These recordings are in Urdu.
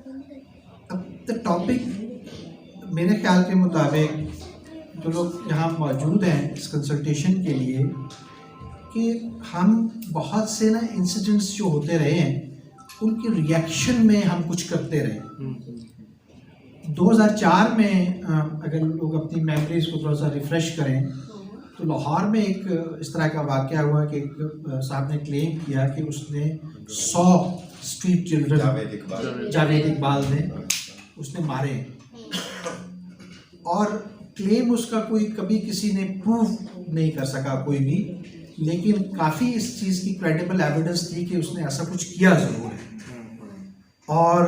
اب دا ٹاپک میرے خیال کے مطابق جو لوگ یہاں موجود ہیں اس کنسلٹیشن کے لیے، کہ ہم بہت سے نا انسیڈنٹس جو ہوتے رہے ہیں ان کی ریئیکشن میں ہم کچھ کرتے رہے. 2004 میں اگر لوگ اپنی میموریز کو تھوڑا سا ریفریش کریں تو لاہور میں ایک اس طرح کا واقعہ ہوا کہ ایک صاحب نے کلیم کیا کہ اس نے 100 اسٹریٹ چلڈرن، جاوید اقبال نے اس نے مارے، اور کلیم اس کا کوئی کبھی کسی نے پروف نہیں کر سکا کوئی بھی، لیکن کافی اس چیز کی کریڈیبل ایویڈنس تھی کہ اس نے ایسا کچھ کیا ضرور ہے. اور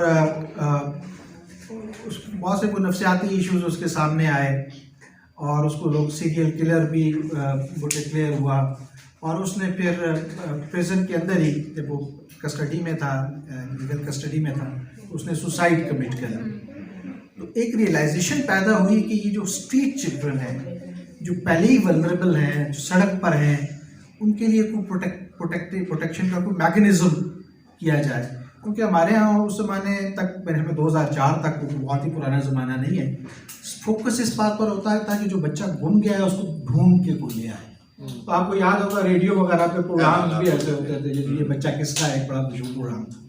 بہت سے کوئی نفسیاتی ایشوز اس کے سامنے آئے اور اس کو لوگ سیریل کلر بھی وہ ڈکلیئر ہوا، اور اس نے پھر پریزن کے اندر ہی جب وہ کسٹڈی میں تھا، لیگل کسٹڈی میں تھا، اس نے سوسائڈ کمٹ کر لی. تو ایک ریئلائزیشن پیدا ہوئی کہ یہ جو اسٹریٹ چلڈرن ہیں جو پہلے ہی ولنریبل ہیں، جو سڑک پر ہیں، ان کے لیے کوئی پروٹیکشن کا کوئی میکنزم کیا جائے. کیونکہ ہمارے ہاں اس زمانے تک، میرے میں 2004 تک، بہت ہی پرانا زمانہ نہیں ہے، فوکس اس بات پر ہوتا ہے تاکہ جو بچہ گم گیا ہے اس کو ڈھونڈ کے کوئی لے آئے. تو آپ کو یاد ہوگا ریڈیو وغیرہ پہ پروگرامز بھی ایسے ہوتے تھے، جیسے یہ بچہ کس کا ایک بڑا مشہور پروگرام تھا.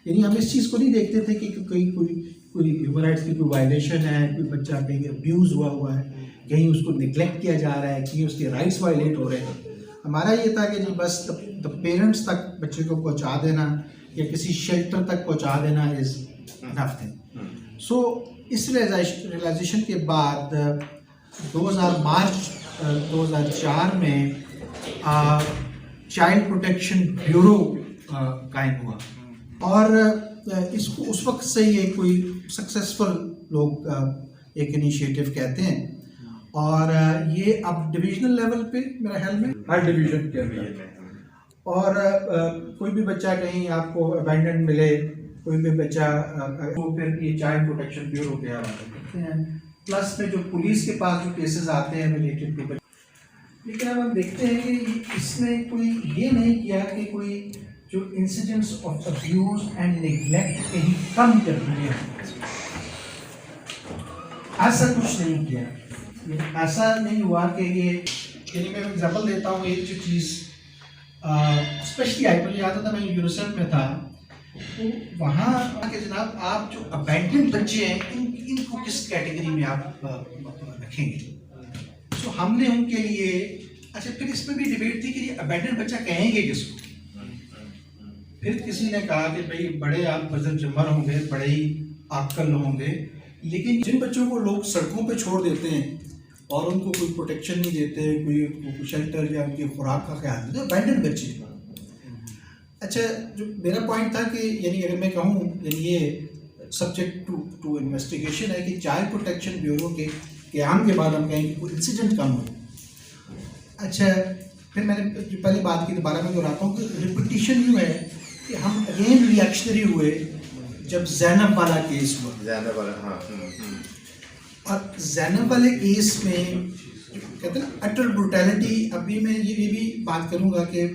یعنی ہم اس چیز کو نہیں دیکھتے تھے کہ کہیں کوئی ہیومن رائٹس کی کوئی وائلیشن ہے، کوئی بچہ کہیں ابیوز ہوا ہے، کہیں اس کو نگلیکٹ کیا جا رہا ہے، کہیں اس کے رائٹس وائلیٹ ہو رہے ہیں. ہمارا یہ تھا کہ جی بس پیرنٹس تک بچے کو پہنچا دینا یا کسی شیلٹر تک پہنچا دینا از انف تھنگ. سو اس ریئلائزیشن کے بعد مارچ 2004 میں چائلڈ پروٹیکشن بیورو قائم ہوا، اور اس کو اس وقت سے یہ کوئی سکسیزفل لوگ ایک انیشیٹو کہتے ہیں. اور یہ اب ڈویژنل لیول پہ میرے خیال میں ہر ڈویژن کے اندر، اور کوئی بھی بچہ کہیں آپ کو ابینڈنڈ ملے، کوئی بھی بچہ تو پھر یہ چائلڈ پروٹیکشن بیورو پہ حوالہ کرتے ہیں. پلس میں جو پولیس کے پاس جو کیسز آتے ہیں ریلیٹڈ ٹو، لیکن اب ہم دیکھتے ہیں کہ اس نے کوئی یہ نہیں کیا کہ کوئی جو incidents of abuse and neglect کہیں کم کر دیے، ایسا کچھ نہیں کیا. ایسا نہیں ہوا کہ یہ، یعنی میں ایگزامپل دیتا ہوں، ایک جو چیز اسپیشلی مجھے یاد آتا، میں یونیورسٹی میں تھا تو وہاں کہ جناب آپ جو ابینڈنڈ بچے ہیں ان کو کس کیٹیگری میں آپ رکھیں گے. سو ہم نے ان کے لیے، اچھا پھر اس میں بھی ڈیبیٹ تھی کہ یہ ابینڈنڈ بچہ کہیں گے کس کو. پھر کسی نے کہا کہ بھائی بڑے آپ بزر جمر ہوں گے، بڑے ہی عاقل ہوں گے، لیکن جن بچوں کو لوگ سڑکوں پہ چھوڑ دیتے ہیں اور ان کو کوئی پروٹیکشن نہیں دیتے، کوئی شیلٹر یا ان کی خوراک کا خیال نہیں، تو ابینڈنڈ بچے. اچھا جو میرا پوائنٹ تھا کہ یعنی اگر میں کہوں، یعنی یہ سبجیکٹ ٹو انویسٹیگیشن ہے کہ چائلڈ پروٹیکشن بیورو کے قیام کے بعد ہم کہیں کہ کوئی انسیڈنٹ کم ہو. اچھا پھر میں نے جو پہلی بات کی دوبارہ میں دہراتا ہوں کہ ریپیٹیشن یوں ہے کہ ہم اگین ریئیکشنری ہوئے جب زینب والا کیس ہوا. زینب والا، ہاں. اور زینب والے کیس میں کہتے ہیں نا اٹر بروٹیلٹی. ابھی میں یہ بھی بات کروں گا کہ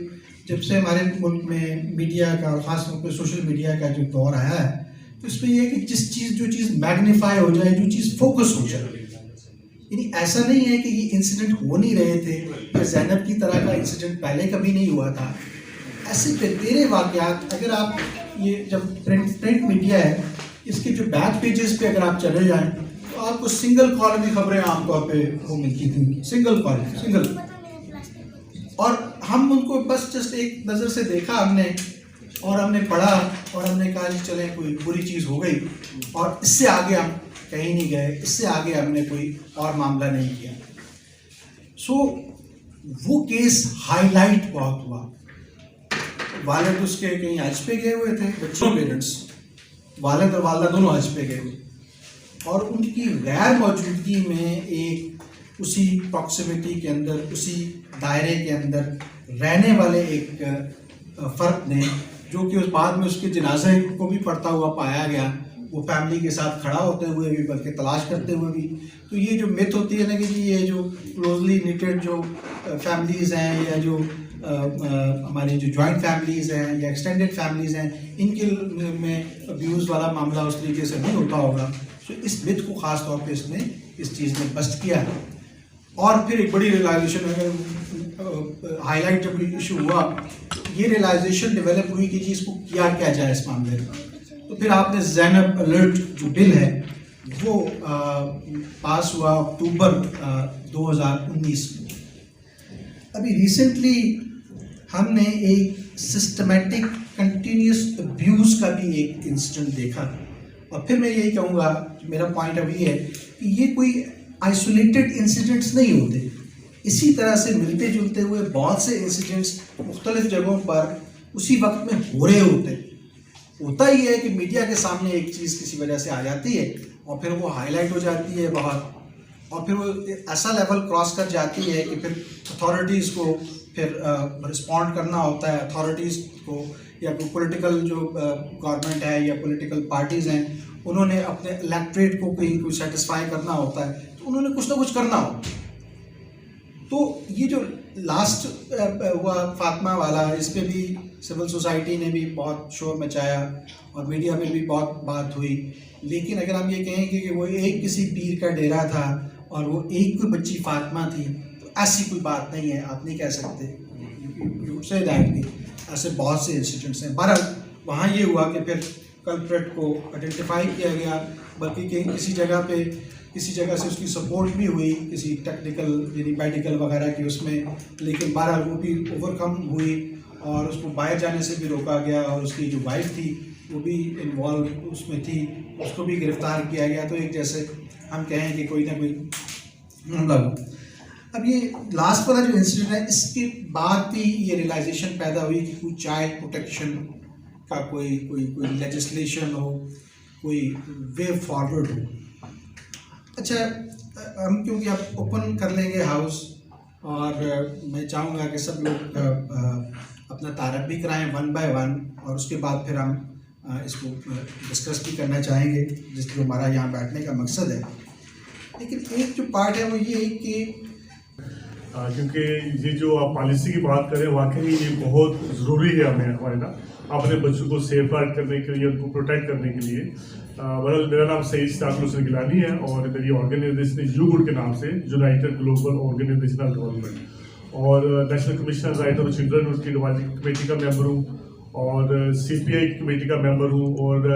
جب سے ہمارے ملک میں میڈیا کا، اور خاص طور پہ سوشل میڈیا کا جو دور آیا ہے، تو اس میں یہ ہے کہ جو چیز میگنیفائی ہو جائے، جو چیز فوکس ہو جائے. یعنی ایسا نہیں ہے کہ یہ انسیڈنٹ ہو نہیں رہے تھے، یا زینب کی طرح کا انسیڈنٹ پہلے کبھی نہیں ہوا تھا. ایسے تیرے واقعات، اگر آپ یہ جب پرنٹ میڈیا ہے، اس کے جو بیک پیجز پہ اگر آپ چلے جائیں تو آپ کو سنگل کالم کی خبریں عام طور پہ وہ ملتی تھیں، سنگل کالم. اور ہم ان کو بس جسٹ ایک نظر سے دیکھا ہم نے، اور ہم نے پڑھا، اور ہم نے کہا جی چلیں کوئی بری چیز ہو گئی، اور اس سے آگے ہم کہیں نہیں گئے، اس سے آگے ہم نے کوئی اور معاملہ نہیں کیا. سو وہ کیس ہائی لائٹ بہت ہوا. والد اس کے کہیں حج پہ گئے ہوئے تھے، بچوں پیرنٹس، والد اور والدہ دونوں حج پہ گئے ہوئے، اور ان کی غیر موجودگی میں ایک اسی پراکسیمیٹی کے اندر، اسی دائرے کے اندر رہنے والے ایک فرد نے، جو کہ اس بعد میں اس کے جنازے کو بھی پڑھتا ہوا پایا گیا، وہ فیملی کے ساتھ کھڑا ہوتے ہوئے بھی، بلکہ تلاش کرتے ہوئے بھی. تو یہ جو میتھ ہوتی ہے نا کہ جی یہ جو کلوزلی نیٹڈ جو فیملیز ہیں، یا جو ہماری جو جوائنٹ فیملیز ہیں یا ایکسٹینڈیڈ فیملیز ہیں ان کے میں ابیوز والا معاملہ اس طریقے سے نہیں ہوتا ہوگا. تو اس متھ کو خاص طور پہ اس نے اس چیز میں بسٹ کیا ہے. اور پھر ایک بڑی ریئلائزیشن اگر ہائی لائٹ جب ایشو ہوا یہ ریئلائزیشن ڈیولپ ہوئی کہ جی اس کو کیا جائے اس معاملے میں. تو پھر آپ نے زینب الرٹ جو بل ہے وہ پاس ہوا اکتوبر 2019 میں. ابھی ریسنٹلی ہم نے ایک سسٹمیٹک کنٹینیوس ابیوز کا بھی ایک انسیڈنٹ دیکھا. اور پھر میں یہی کہوں گا میرا پوائنٹ اب یہ ہے کہ یہ کوئی آئسولیٹڈ انسیڈنٹس نہیں ہوتے. اسی طرح سے ملتے جلتے ہوئے بہت سے انسیڈنٹس مختلف جگہوں پر اسی وقت میں ہو رہے ہوتے. ہوتا ہی ہے کہ میڈیا کے سامنے ایک چیز کسی وجہ سے آ جاتی ہے اور پھر وہ ہائی لائٹ ہو جاتی ہے بہت, اور پھر وہ ایسا لیول کراس کر جاتی ہے کہ پھر اتھارٹیز کو پھر رسپونڈ کرنا ہوتا ہے. اتھارٹیز کو یا کوئی پولیٹیکل جو گورنمنٹ ہے یا پولیٹیکل پارٹیز ہیں انہوں نے اپنے الیکٹریٹ کو کہیں کوئی سیٹسفائی کرنا ہوتا ہے تو انہوں نے کچھ نہ کچھ کرنا ہو. تو یہ جو لاسٹ ہوا فاطمہ والا اس پہ بھی سول سوسائٹی نے بھی بہت شور مچایا اور میڈیا میں بھی بہت بات ہوئی. لیکن اگر ہم یہ کہیں کہ وہ ایک کسی پیر کا ڈیرا تھا اور وہ ایک کوئی بچی فاطمہ تھی تو ایسی کوئی بات نہیں ہے, آپ نہیں کہہ سکتے. سے ایسے بہت سے انسیڈنٹس ہیں. بہرحال وہاں یہ ہوا کہ پھر کلپریٹ کو آئیڈینٹیفائی کیا گیا, بلکہ کہ کسی جگہ سے اس کی سپورٹ بھی ہوئی کسی ٹیکنیکل یعنی میڈیکل وغیرہ کی اس میں, لیکن بہرحال وہ بھی اوور کم ہوئی اور اس کو باہر جانے سے بھی روکا گیا. اور اس کی جو وائف تھی وہ بھی انوالو اس میں تھی, اس کو بھی گرفتار کیا گیا. تو ایک جیسے ہم کہیں کہ کوئی نہ کوئی معاملہ ہو. اب یہ لاسٹ والا جو انسیڈنٹ ہے اس کے بعد بھی یہ ریئلائزیشن پیدا ہوئی کہ کوئی چائلڈ پروٹیکشن کا کوئی لیجسلیشن ہو, کوئی وے فارورڈ ہو. اچھا ہم کیونکہ اب اوپن کر لیں گے ہاؤس اور میں چاہوں گا کہ سب لوگ اپنا تعارف بھی کرائیں ون بائی ون, اور اس کے بعد پھر ہم اس کو ڈسکس بھی کرنا چاہیں گے جس جو ہمارا یہاں بیٹھنے کا مقصد ہے. لیکن ایک جو پارٹ ہے وہ یہ ہے کہ کیونکہ یہ جو آپ پالیسی کی بات کریں واقعی یہ بہت ضروری ہے ہمیں نا اپنے بچوں کو سیف گارڈ کرنے کے لیے, ان کو پروٹیکٹ کرنے کے لیے. بہرحال میرا نام سعید اشتیاق حسین گیلانی ہے اور میری آرگنائزیشن ہے یو گڈ کے نام سے, یونائٹڈ گلوبل آرگنائزیشنل ڈیولپمنٹ, اور national commission right of children اس کی ایڈوائزری کمیٹی کا ممبر ہوں, اور سی پی آئی کمیٹی کا ممبر ہوں, اور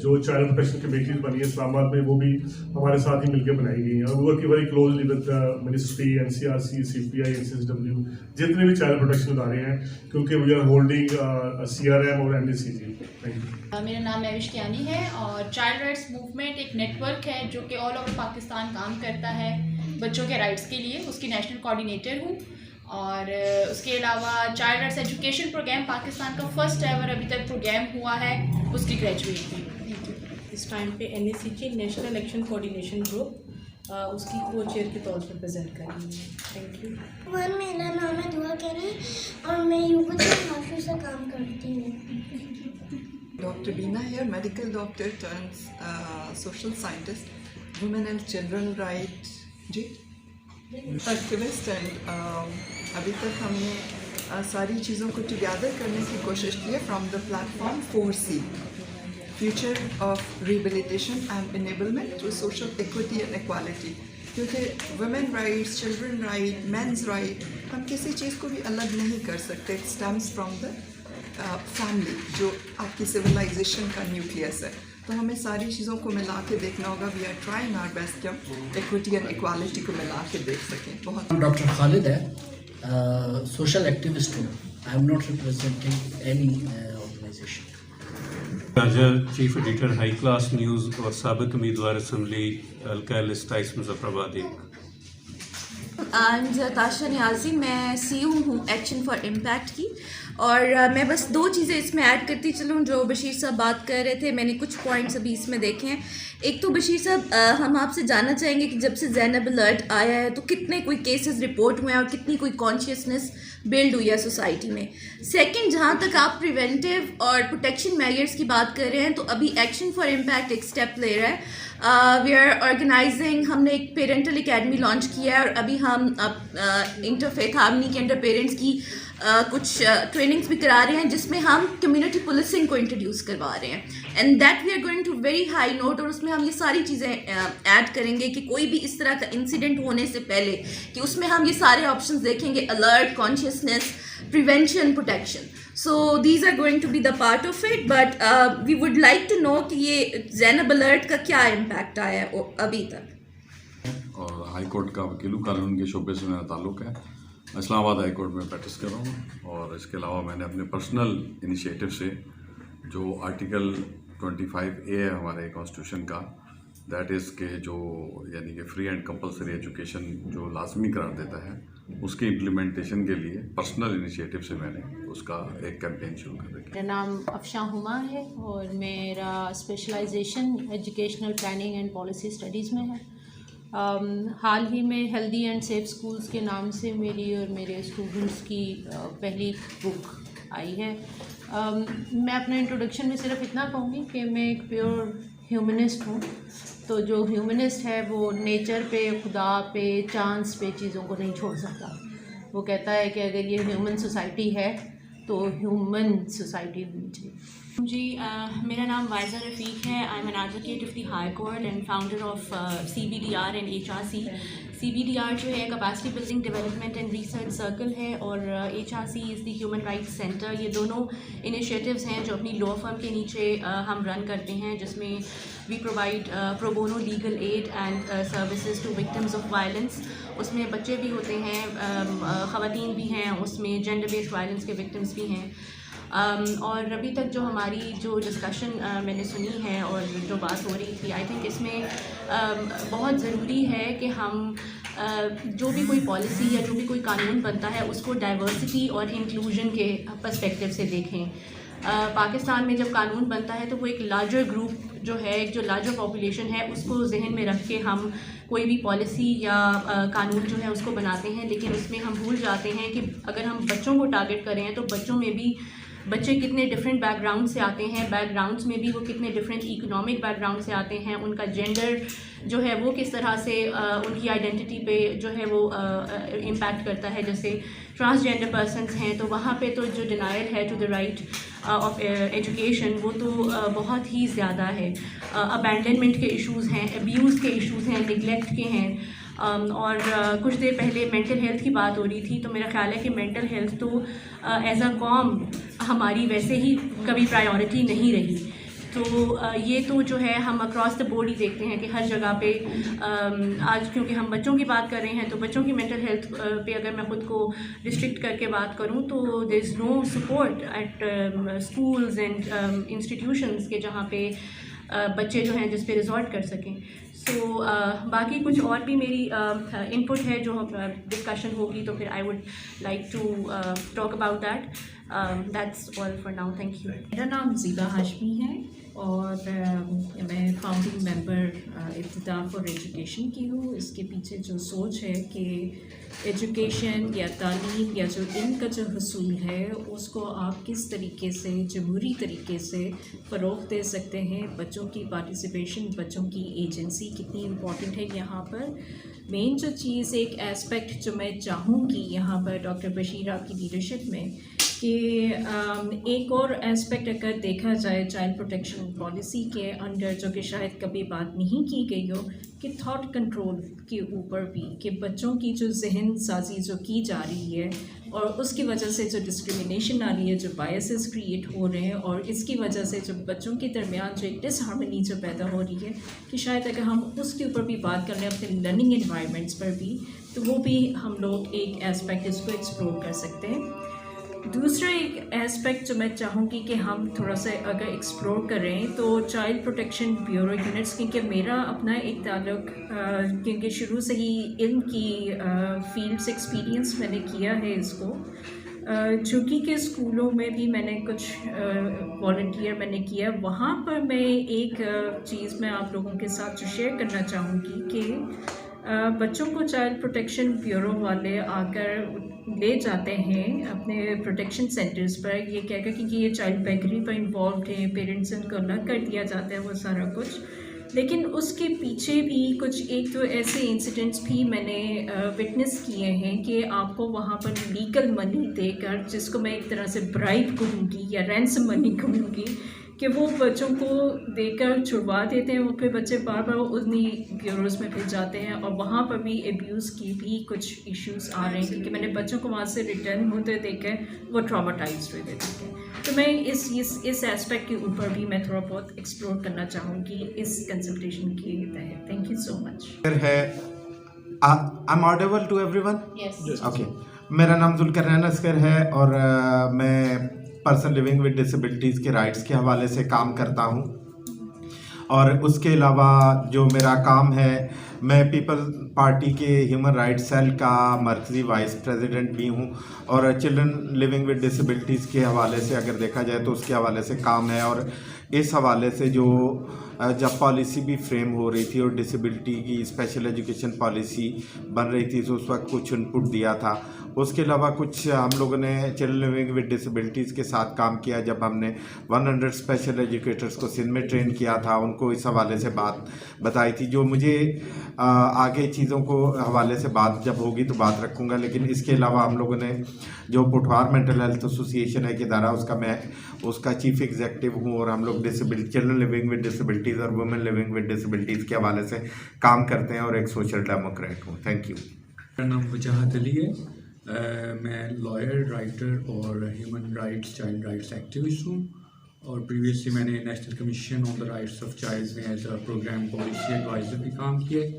جو چائلڈ پروٹیکشن کمیٹیز بنی ہے اسلام آباد میں وہ بھی ہمارے ساتھ ہی مل کے بنائی گئی ہیں. اور work very closely with ministry, N C R C, C P I, N C S W, جتنے بھی چائلڈ پروٹیکشن ادارے ہیں, کیونکہ we are holding C R M اور این ڈی سی جی. میرا نام مہوش کیانی ہے اور چائلڈ رائٹس موومنٹ ایک نیٹ ورک ہے جو کہ آل اوور پاکستان کام کرتا ہے بچوں کے رائٹس کے لیے. اس کی نیشنل کوآرڈینیٹر ہوں, اور اس کے علاوہ child rights education programme Pakistan کا فرسٹ ایور ابھی تک پروگرام ہوا ہے, اس کی گریجویٹ بھی. اس ٹائم پہ این اے سی کی نیشنل ایکشن کوآرڈینیشن گروپ اس کی کو چیئر کے طور پر پریزنٹ کر رہی ہوں. Thank you. میرا نام ہے دعا کیانی اور میں یوگا کے معافی سے کام کرتی ہوں. Dr. Beena here, medical doctor turns social scientist, women and children right activist, and ابھی تک ہم نے ساری چیزوں کو ٹوگیدر کرنے کی کوشش کی ہے from the platform 4C, future of rehabilitation and enablement through social equity and equality. کیونکہ women rights, children right, men's right, ہم کسی چیز کو بھی الگ نہیں کر سکتے. it stems from the family جو آپ کی سویلائزیشن کا نیوکلیس ہے. تو ہمیں ساری چیزوں کو ملا کے دیکھنا ہوگا. We are trying our best کہ ہم ایکوٹی اینڈ ایکوالٹی کو ملا کے دیکھ سکیں. بہت ڈاکٹر خالد ہے, سوشل ایکٹیوسٹ ہوں. I am not representing any organisation. Raja chief editor high class news اور سابق امیدوار اسمبلی حلقہ لسٹ ٹائس مظفر آباد. تاشا نیازی, میں سی او ہوں ایکشن فار امپیکٹ کی, اور میں بس 2 چیزیں اس میں ایڈ کرتی چلوں جو بشیر صاحب بات کر رہے تھے. میں نے کچھ پوائنٹس ابھی اس میں دیکھے ہیں. ایک تو بشیر صاحب ہم آپ سے جاننا چاہیں گے کہ جب سے زینب الرٹ آیا ہے تو کتنے کوئی کیسز رپورٹ ہوئے ہیں اور کتنی کوئی کانشیسنس بلڈ ہوئی ہے سوسائٹی میں. سیکنڈ, جہاں تک آپ پریونٹیو اور پروٹیکشن میجرس کی بات کر رہے ہیں تو ابھی ایکشن فار امپیکٹ ایک اسٹیپ لے رہا ہے. وی آر آرگنائزنگ, ہم نے ایک پیرنٹل اکیڈمی لانچ کیا ہے, اور ابھی ہم انٹرفیتھ ہارمنی کے انڈر پیرنٹس کی کچھ ٹریننگس بھی کرا رہے ہیں جس میں ہم کمیونٹی پولیسنگ کو انٹروڈیوس کروا رہے ہیں and that we are going to very high note. اور اس میں ہم یہ ساری چیزیں ایڈ کریں گے کہ کوئی بھی اس طرح کا انسیڈنٹ ہونے سے پہلے کہ اس میں ہم یہ سارے آپشنز دیکھیں گے: alert, consciousness, prevention, protection. So these are going to be the part of it, but we would like to know کہ یہ زینب الرٹ کا کیا امپیکٹ آیا ہے ابھی تک. اور ہائی کورٹ کا وکیل قانون کے شعبے سے میرا تعلق ہے. اسلام آباد ہائی کورٹ میں پریکٹس کر رہا ہوں. اور اس کے علاوہ میں نے اپنے پرسنل انیشیٹو سے جو آرٹیکل 25A ہے ہمارے کانسٹیٹیوشن کا، دیٹ از کہ جو یعنی کہ فری اینڈ کمپلسری ایجوکیشن جو لازمی قرار دیتا ہے، اس کی امپلیمنٹیشن کے لیے پرسنل انیشیٹو سے میں نے اس کا ایک کیمپین شروع کر رکھا. میرا نام افشاں ہما ہے اور میرا specialisation educational planning and policy studies میں ہے. حال ہی میں ہیلدی اینڈ سیف اسکولس کے نام سے میری اور میرے اسٹوڈنٹس کی پہلی بک آئی ہے. میں اپنے انٹروڈکشن میں صرف اتنا کہوں گی کہ میں ایک پیور ہیومنسٹ ہوں. تو جو ہیومنسٹ ہے وہ نیچر پہ، خدا پہ، چانس پہ چیزوں کو نہیں چھوڑ سکتا. وہ کہتا ہے کہ اگر یہ ہیومن سوسائٹی ہے تو ہیومن سوسائٹی ہونی چاہیے. جی میرا نام وائزہ رفیق ہے. I am an advocate of the high court and founder of CBDR and HRC. CBDR جو ہے capacity building development and research circle ہے، اور HRC is the human rights centre. یہ دونوں انیشیٹوز ہیں جو اپنی لا فرم کے نیچے ہم رن کرتے ہیں، جس میں we provide pro bono legal aid and services to victims of violence. اس میں بچے بھی ہوتے ہیں، خواتین بھی ہیں، اس میں جینڈر بیسڈ وائلنس کے وکٹمز بھی ہیں. اور ابھی تک جو ہماری جو ڈسکشن میں نے سنی ہے اور جو بات ہو رہی تھی، آئی تھنک اس میں بہت ضروری ہے کہ ہم جو بھی کوئی پالیسی یا جو بھی کوئی قانون بنتا ہے اس کو ڈائیورسٹی اور انکلوژن کے پرسپیکٹیو سے دیکھیں. پاکستان میں جب قانون بنتا ہے تو وہ ایک لارجر گروپ جو ہے، ایک جو لارجر پاپولیشن ہے، اس کو ذہن میں رکھ کے ہم کوئی بھی پالیسی یا قانون جو ہے اس کو بناتے ہیں. لیکن اس میں ہم بھول جاتے ہیں کہ اگر ہم بچوں کو ٹارگٹ کریں ہیں تو بچوں میں بھی بچے کتنے ڈفرینٹ بیک گراؤنڈ سے آتے ہیں، بیک گراؤنڈس میں بھی وہ کتنے ڈفرینٹ اکنامک بیک گراؤنڈ سے آتے ہیں، ان کا جینڈر جو ہے وہ کس طرح سے ان کی آئیڈینٹی پہ جو ہے وہ امپیکٹ کرتا ہے. جیسے ٹرانسجینڈر پرسنس ہیں تو وہاں پہ تو جو ڈینائل ہے to the right of education وہ تو بہت ہی زیادہ ہے. ابینڈنمنٹ کے ایشوز ہیں، ابیوز کے ایشوز ہیں، نگلیکٹ کے ہیں. اور کچھ دیر پہلے مینٹل ہیلتھ کی بات ہو رہی تھی، تو میرا خیال ہے کہ مینٹل ہیلتھ تو ایز اے قوم ہماری ویسے ہی کبھی پرائیورٹی نہیں رہی. تو یہ تو جو ہے ہم اکراس دا بورڈ ہی دیکھتے ہیں کہ ہر جگہ پہ آج کیونکہ ہم بچوں کی بات کر رہے ہیں تو بچوں کی مینٹل ہیلتھ پہ اگر میں خود کو ریسٹرکٹ کر کے بات کروں تو there is no support at schools and institutions کے جہاں پہ بچے جو ہیں جس پہ ریزورٹ کر سکیں. سو باقی کچھ اور بھی میری انپٹ ہے جو ڈسکشن ہوگی تو پھر I would like to talk about that. That's all for now. Thank you. میرا نام زیبا ہاشمی ہے اور میں فاؤنڈنگ ممبر ابتدا فار ایجوکیشن کی ہوں. اس کے پیچھے جو سوچ ہے کہ ایجوکیشن یا تعلیم یا جو علم کا جو حصول ہے اس کو آپ کس طریقے سے جمہوری طریقے سے فروغ دے سکتے ہیں. بچوں کی پارٹیسپیشن، بچوں کی ایجنسی کتنی امپورٹنٹ ہے یہاں پر. مین جو چیز ایک ایسپیکٹ جو میں چاہوں گی یہاں پر ڈاکٹر بشیر آپ کی لیڈرشپ میں کہ ایک اور ایسپیکٹ اگر دیکھا جائے چائلڈ پروٹیکشن پالیسی کے انڈر جو کہ شاید کبھی بات نہیں کی گئی ہو کہ تھاٹ کنٹرول کے اوپر بھی کہ بچوں کی جو ذہن سازی جو کی جا رہی ہے اور اس کی وجہ سے جو ڈسکریمنیشن آ رہی ہے، جو بائسز کریٹ ہو رہے ہیں اور اس کی وجہ سے جو بچوں کے درمیان جو ایک ڈس ہارمنی جو پیدا ہو رہی ہے کہ شاید اگر ہم اس کے اوپر بھی بات کر لیں اپنے لرننگ انوائرمنٹس پر بھی تو وہ بھی ہم لوگ ایک ایسپیکٹ اس کو ایکسپلور کر سکتے ہیں. دوسرا ایک ایسپیکٹ جو میں چاہوں گی کہ ہم تھوڑا سا اگر ایکسپلور کریں تو چائلڈ پروٹیکشن بیورو یونٹس، کیونکہ میرا اپنا ایک تعلق کیونکہ شروع سے ہی علم کی فیلڈ سے ایکسپیرینس میں نے کیا ہے اس کو، چونکہ کہ اسکولوں میں بھی میں نے کچھ والنٹیئر میں نے کیا. وہاں پر میں ایک چیز میں آپ لوگوں کے ساتھ جو شیئر کرنا چاہوں گی کہ بچوں کو چائلڈ پروٹیکشن بیورو والے آ کر لے جاتے ہیں اپنے پروٹیکشن سینٹرز پر، یہ کہہ کر کہ یہ چائلڈ بیکری پر انوالوڈ ہیں، پیرنٹس ان کو الگ کر دیا جاتا ہے وہ سارا کچھ. لیکن اس کے پیچھے بھی کچھ ایک تو ایسے انسیڈنٹس بھی میں نے وٹنس کیے ہیں کہ آپ کو وہاں پر لیگل منی دے کر، جس کو میں ایک طرح سے برائب کہوں گی یا رینسم منی کہوں گی، کہ وہ بچوں کو دے کر چھڑوا دیتے ہیں، وہ پھر بچے بار بار انہی بیوروز میں پھر جاتے ہیں، اور وہاں پر بھی ایبیوز کی بھی کچھ ایشوز آ رہے ہیں، کیونکہ میں نے بچوں کو وہاں سے ریٹرن ہوتے دیکھے، وہ ٹراماٹائزڈ ہوئے دیکھے. تو میں اس ایسپیکٹ کے اوپر بھی میں تھوڑا بہت ایکسپلور کرنا چاہوں گی اس کنسلٹیشن کے تحت. Thank you so much. I'm audible to everyone? Yes. Okay. میرا نام ذوالقرنین اصغر ہے اور میں پرسن لیونگ ود ڈسیبلٹیز کے رائٹس کے حوالے سے کام کرتا ہوں، اور اس کے علاوہ جو میرا کام ہے، میں پیپل پارٹی کے ہیومن رائٹس سیل کا مرکزی وائس پریزیڈنٹ بھی ہوں، اور چلڈرن لیونگ ود ڈسیبلٹیز کے حوالے سے اگر دیکھا جائے تو اس کے حوالے سے کام ہے. اور اس حوالے سے جو جب پالیسی بھی فریم ہو رہی تھی اور ڈسیبلٹی کی اسپیشل ایجوکیشن پالیسی بن رہی تھی، تو اس وقت کچھ انپٹ دیا تھا. اس کے علاوہ کچھ ہم لوگوں نے چلڈرن لیونگ ود ڈسیبلٹیز کے ساتھ کام کیا، جب ہم نے 100 اسپیشل ایجوکیٹرز کو سندھ میں ٹرین کیا تھا، ان کو اس حوالے سے بات بتائی تھی. جو مجھے آگے چیزوں کو حوالے سے بات جب ہوگی تو بات رکھوں گا. لیکن اس کے علاوہ ہم لوگوں نے جو پٹوار مینٹل ہیلتھ ایسوسیشن ہے ایک ادارہ، میں اس کا چیف ایگزیکٹو ہوں، اور ہم لوگ چلڈرن لیونگ ود ڈسیبلٹیز اور وومن لیونگ ود ڈسیبلٹیز کے حوالے سے کام کرتے ہیں، اور ایک سوشل ڈیموکریٹ ہوں. Thank you. میرا نام وجاہت علی ہے. میں لائر، رائٹر اور human rights, child rights activist ہوں، اور پریویسلی میں نے national commission on the rights of child میں as a programme policy adviser بھی کام کیا ہے،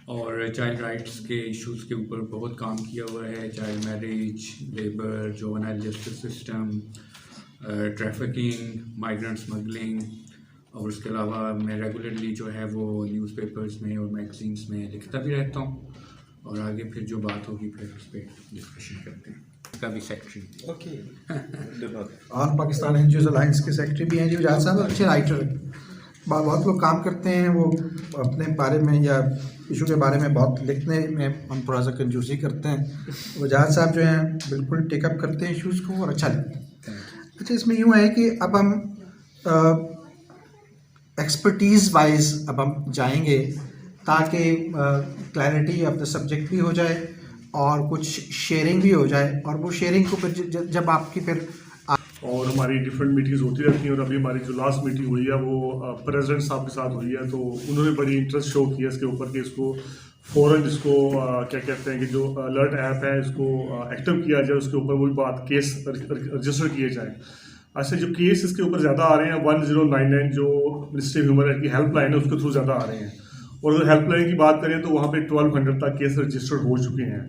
اور چائلڈ رائٹس کے ایشوز کے اوپر بہت کام کیا ہوا ہے، child marriage, labour, juvenile justice system, trafficking, migrant smuggling. اور اس کے علاوہ میں ریگولرلی جو ہے وہ نیوز پیپرز میں اور میگزینس میں لکھتا بھی رہتا ہوں، اور آگے پھر جو بات ہوگی پھر اس پہ ڈسکشن کرتے ہیں. اس کا بھی secretary all Pakistan N G Os alliance کے سیکرٹری بھی ہیں. جی وجاہت صاحب اچھے رائٹر ہیں، بہت لوگ کام کرتے ہیں، وہ اپنے بارے میں یا ایشو کے بارے میں بہت لکھنے میں ہم تھوڑا سا کنجوسی کرتے ہیں. وجاہت صاحب جو ہیں بالکل ٹیک اپ کرتے ہیں ایشوز کو اور اچھا لکھتے ہیں. اچھا، اس میں یوں ہے کہ اب ہم ایکسپرٹیز وائز اب ہم جائیں گے تاکہ کلیئرٹی آف دا سبجیکٹ بھی ہو جائے اور کچھ شیئرنگ بھی ہو جائے، اور وہ شیئرنگ کو پھر جب آپ کی پھر اور ہماری ڈفرینٹ میٹنگز ہوتی رہتی ہیں، اور ابھی ہماری جو لاسٹ میٹنگ ہوئی ہے وہ پریزیڈنٹ صاحب کے ساتھ ہوئی ہے، تو انہوں نے بڑی انٹرسٹ شو کیا اس کے اوپر کہ اس کو فوراً اس کو کیا کہتے ہیں کہ جو الرٹ ایپ ہے اس کو ایکٹیو کیا جائے، اس کے اوپر وہی بات کیس رجسٹر کیے جائیں. اچھا، جو کیس اس کے اوپر زیادہ آ رہے ہیں 1099 جو منسٹری آف ہیومن رائٹ کی ہیلپ لائن ہے اس کے تھرو زیادہ آ رہے ہیں، اور اگر ہیلپ لائن کی بات کریں تو وہاں پہ 1200 تک کیس رجسٹرڈ ہو چکے ہیں.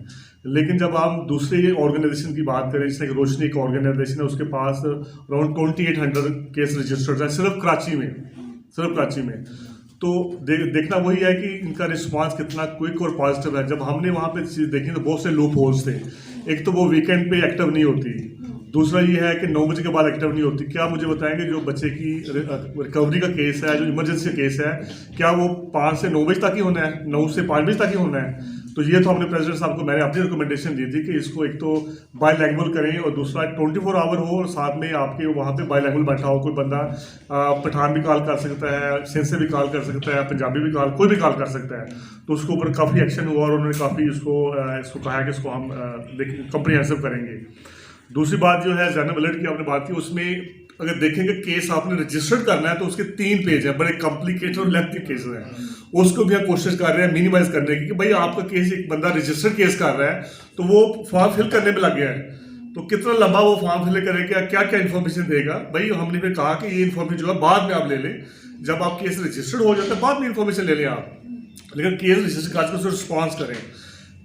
لیکن جب ہم دوسرے آرگنائزیشن کی بات کریں، جس میں کہ روشنی ایک آرگنائزیشن ہے، اس کے پاس اراؤنڈ 2800 کیس رجسٹرڈ ہیں صرف کراچی میں. تو دیکھنا وہی ہے کہ ان کا رسپانس کتنا کوئک اور پازیٹیو ہے. جب ہم نے وہاں پہ چیز دیکھی تو بہت سے لوپ ہولز تھے. ایک تو وہ ویکینڈ پہ ایکٹیو نہیں ہوتی، دوسرا یہ ہے کہ 9 بجے کے بعد ایکٹیو نہیں ہوتی. کیا مجھے بتائیں گے جو بچے کی ریکوری کا کیس ہے، جو ایمرجنسی کا کیس ہے، کیا وہ 5 سے 9 بجے تک ہی ہونا ہے، 9 سے 5 بجے تک ہی ہونا ہے؟ تو یہ تو ہم نے پریزیڈنٹ صاحب کو میں نے اپنی ریکمنڈیشن دی تھی کہ اس کو ایک تو بائی لینگویج کریں، اور دوسرا 24 آور ہو، اور ساتھ میں آپ کے وہاں پہ بائی لینگویج بیٹھا ہو. کوئی بندہ پٹھان بھی کال کر سکتا ہے، سندھ سے بھی کال کر سکتا ہے، پنجابی بھی کوئی بھی کال کر سکتا ہے. تو اس کے اوپر کافی ایکشن ہوا، اور انہوں نے کافی اس کو کہا کہ اس کو ہم کمپریہنسو کریں گے. دوسری بات جو ہے زینب الرٹ کی آپ نے بات کی، اس میں اگر دیکھیں کہ کیس آپ نے رجسٹرڈ کرنا ہے تو اس کے 3 پیج ہیں، بڑے کمپلیکیٹڈ اور لینتھی کیسز ہیں. اس کو بھی ہم کوشش کر رہے ہیں مینیمائز کرنے کی کہ بھائی آپ کا کیس ایک بندہ رجسٹرڈ کیس کر رہا ہے تو وہ فارم فل کرنے میں لگ گیا ہے، تو کتنا لمبا وہ فارم فل کرے گا، کیا کیا انفارمیشن دے گا. بھائی ہم نے پھر کہا کہ یہ انفارمیشن جو ہے بعد میں آپ لے لیں، جب آپ کیس رجسٹرڈ ہو جاتا ہے بعد میں انفارمیشن لے لیں آپ، لیکن کیس رجسٹر کر کے رسپانس کریں.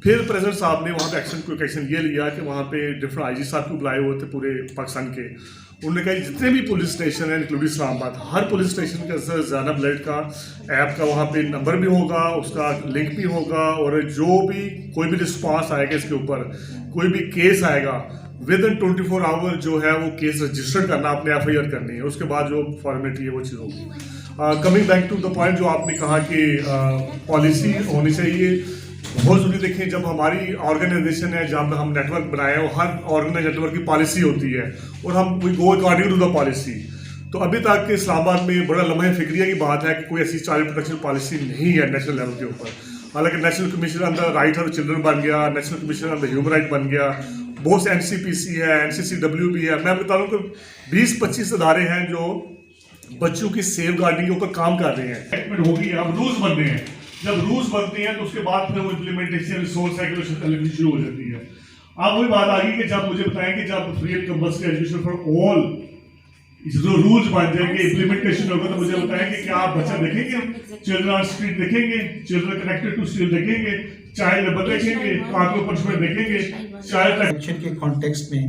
پھر پریزیڈنٹ صاحب نے وہاں پہ ایکشن یہ لیا کہ وہاں پہ ڈفرنٹ آئی جی صاحب کو بلائے ہوئے تھے پورے پاکستان کے. انہوں نے کہا جتنے بھی پولیس اسٹیشن ہیں انکلوڈنگ اسلام آباد، ہر پولیس اسٹیشن کے اندر زینب الرٹ کا ایپ کا وہاں پہ نمبر بھی ہوگا، اس کا لنک بھی ہوگا، اور جو بھی کوئی بھی رسپانس آئے گا اس کے اوپر، کوئی بھی کیس آئے گا ودن 24 آور جو ہے وہ کیس رجسٹر کرنا، اپنے ایف آئی آر کرنی ہے. اس کے بعد جو فارمیلٹی ہے وہ چیز ہوگی. Coming back to the point جو آپ نے کہا کہ پالیسی ہونی چاہیے، بہت ضروری. دیکھیں جب ہماری آرگنائزیشن ہے جہاں پہ ہم نیٹ ورک بنائے ہیں، ہر آرگنائز نیٹ ورک کی پالیسی ہوتی ہے، اور ہم وی گو اکارڈنگ ٹو دا پالیسی. تو ابھی تک اسلام آباد میں بڑا لمحہ فکریہ کی بات ہے کہ کوئی ایسی چائلڈ پروٹیکشن پالیسی نہیں ہے نیشنل لیول کے اوپر. حالانکہ national commission on the right of children بن گیا, national commission on the human right بن گیا, بہت سے NCPC ہے, NCCW بھی ہے. میں بتا رہا ہوں کہ 20-25 ادارے ہیں جو بچوں کی سیف گارڈنگ کے اوپر کام کر رہے ہیں. ایکٹمنٹ ہوگی, اب رولز بن رہے ہیں. جب رولز بنتے ہیں تو اس کے بعد پھر وہ امپلیمنٹیشن ریسورس ریگولیشن کرنی شروع ہو جاتی ہے. اب وہی بات آ گئی کہ جب مجھے بتائیں کہ جب free and compulsory education for all جو رولز بن جائیں گے, امپلیمنٹیشن ہوگا, تو مجھے بتائیں کہ کیا آپ بچہ دیکھیں گے, چلڈرن آن اسٹریٹ دیکھیں گے, چلڈرن کنیکٹڈ ٹو اسٹریٹ دیکھیں گے, چائلڈ لیبر دیکھیں گے, کارپوریٹ پنشمنٹ دیکھیں گے, چائلڈ ایکشن کے کانٹیکسٹ میں,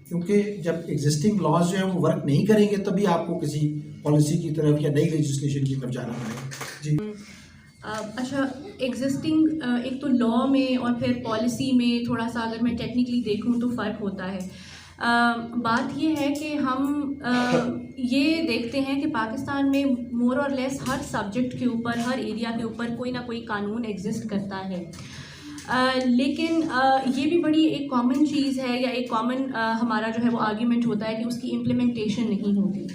کیونکہ جب ایگزسٹنگ لاز جو ہیں وہ ورک نہیں کریں گے تبھی آپ کو کسی پالیسی کی طرف یا نئی لیجسلیشن کی طرف جانا پڑے گا. جی اچھا, ایگزسٹنگ ایک تو لا میں اور پھر پالیسی میں تھوڑا سا اگر میں ٹیکنیکلی دیکھوں تو فرق ہوتا ہے. بات یہ ہے کہ ہم یہ دیکھتے ہیں کہ پاکستان میں مور اور لیس ہر سبجیکٹ کے اوپر, ہر ایریا کے اوپر کوئی نہ کوئی قانون ایگزسٹ کرتا ہے. لیکن یہ بھی بڑی ایک کامن چیز ہے یا ایک کامن ہمارا جو ہے وہ آرگیومنٹ ہوتا ہے کہ اس کی امپلیمنٹیشن نہیں ہوتی.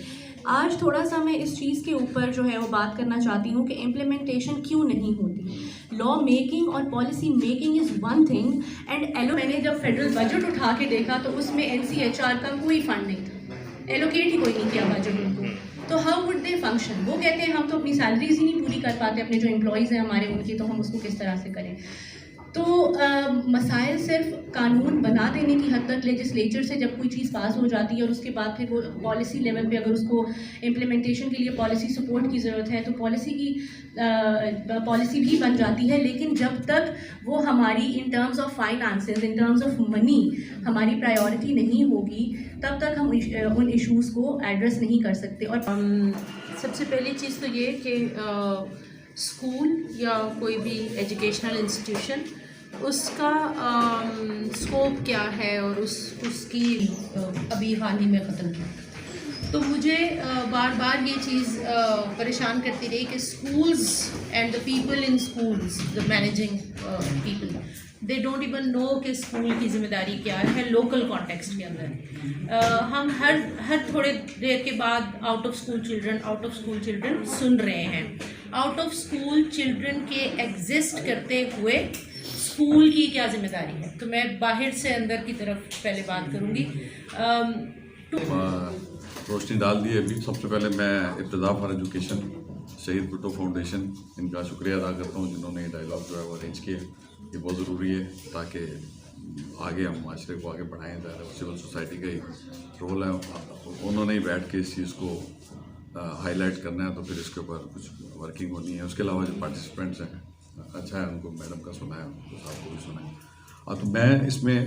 آج تھوڑا سا میں اس چیز کے اوپر جو ہے وہ بات کرنا چاہتی ہوں کہ امپلیمنٹیشن کیوں نہیں ہوتی. لا میکنگ اور policy making is one thing and میں نے جب فیڈرل بجٹ اٹھا کے دیکھا تو اس میں NCHR کا کوئی فنڈ نہیں تھا, ایلوکیٹ ہی کوئی نہیں کیا بجٹ ان کو. تو ہاؤ وڈ دے فنکشن؟ وہ کہتے ہیں ہم تو اپنی سیلریز ہی نہیں پوری کر پاتے, اپنے جو امپلائیز ہیں ہمارے ان کی, تو ہم اس کو کس طرح سے کریں. تو مسائل صرف قانون بنا دینے کی حد تک لیجسلیچر سے جب کوئی چیز پاس ہو جاتی ہے اور اس کے بعد پھر وہ پالیسی لیول پہ اگر اس کو امپلیمنٹیشن کے لیے پالیسی سپورٹ کی ضرورت ہے تو پالیسی بھی بن جاتی ہے. لیکن جب تک وہ ہماری in terms of finances, in terms of money ہماری پرائیورٹی نہیں ہوگی تب تک ہم ان ایشوز کو ایڈریس نہیں کر سکتے. اور سب سے پہلی چیز تو یہ کہ اسکول یا کوئی بھی ایجوکیشنل انسٹیٹیوشن اس کا اسکوپ کیا ہے اور اس کی ابھی حال ہی میں ختم کیا. تو مجھے بار بار یہ چیز پریشان کرتی رہی کہ schools and the people in schools, the managing people, they don't even know کہ اسکول کی ذمہ داری کیا ہے لوکل کانٹیکسٹ کے اندر. ہم ہر تھوڑے دیر کے بعد آؤٹ آف اسکول چلڈرن سن رہے ہیں. آؤٹ آف اسکول چلڈرن کے ایگزسٹ کرتے ہوئے اسکول کی کیا ذمہ داری ہے. تو میں باہر سے اندر کی طرف پہلے بات کروں گی. روشنی ڈال دی ابھی. سب سے پہلے میں ابتدا فار ایجوکیشن شہید بھٹو فاؤنڈیشن ان کا شکریہ ادا کرتا ہوں جنہوں نے یہ ڈائلاگ جو ہے وہ ارینج کیا. یہ بہت ضروری ہے تاکہ آگے ہم معاشرے کو آگے بڑھائیں. سول سوسائٹی کا ہی رول ہے, انہوں نے ہی بیٹھ کے اس چیز کو ہائی لائٹ کرنا ہے, تو پھر اس کے اوپر کچھ ورکنگ ہونی ہے. اس کے علاوہ جو پارٹیسپینٹس ہیں اچھا ہے, ان کو میڈم کا سنا ہے, ان کو صاحب کو بھی سنا ہے. تو میں اس میں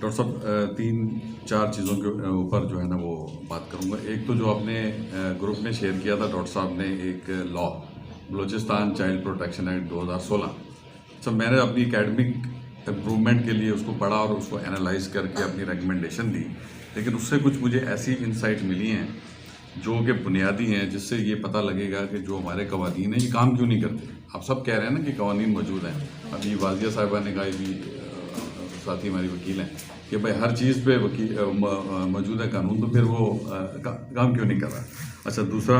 ڈاکٹر صاحب 3-4 چیزوں کے اوپر جو ہے نا وہ بات کروں گا. ایک تو جو اپنے گروپ نے شیئر کیا تھا ڈاکٹر صاحب نے, ایک لا بلوچستان چائلڈ پروٹیکشن ایکٹ 2016. سب میں نے اپنی اکیڈمک امپرومنٹ کے لیے اس کو پڑھا اور اس کو انالائز کر کے اپنی ریکمنڈیشن دی. لیکن اس سے کچھ مجھے ایسی انسائٹ ملی ہیں جو کہ بنیادی ہیں, جس سے یہ پتہ لگے گا کہ جو ہمارے قوانین ہیں یہ کام کیوں نہیں کرتے. آپ سب کہہ رہے ہیں نا کہ قوانین موجود ہیں. ابھی واضح صاحبہ نے کہا, بھی ساتھی ہماری وکیل ہیں, کہ بھائی ہر چیز پہ موجود ہے قانون, تو پھر وہ کام کیوں نہیں کر رہا. اچھا, دوسرا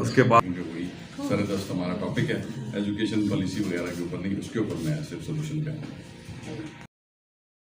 اس کے بعد ہوئی سر دست ہمارا ٹاپک ہے ایجوکیشن پالیسی وغیرہ کے اوپر نہیں, اس کے اوپر میں صرف سولوشن پہ ہوں.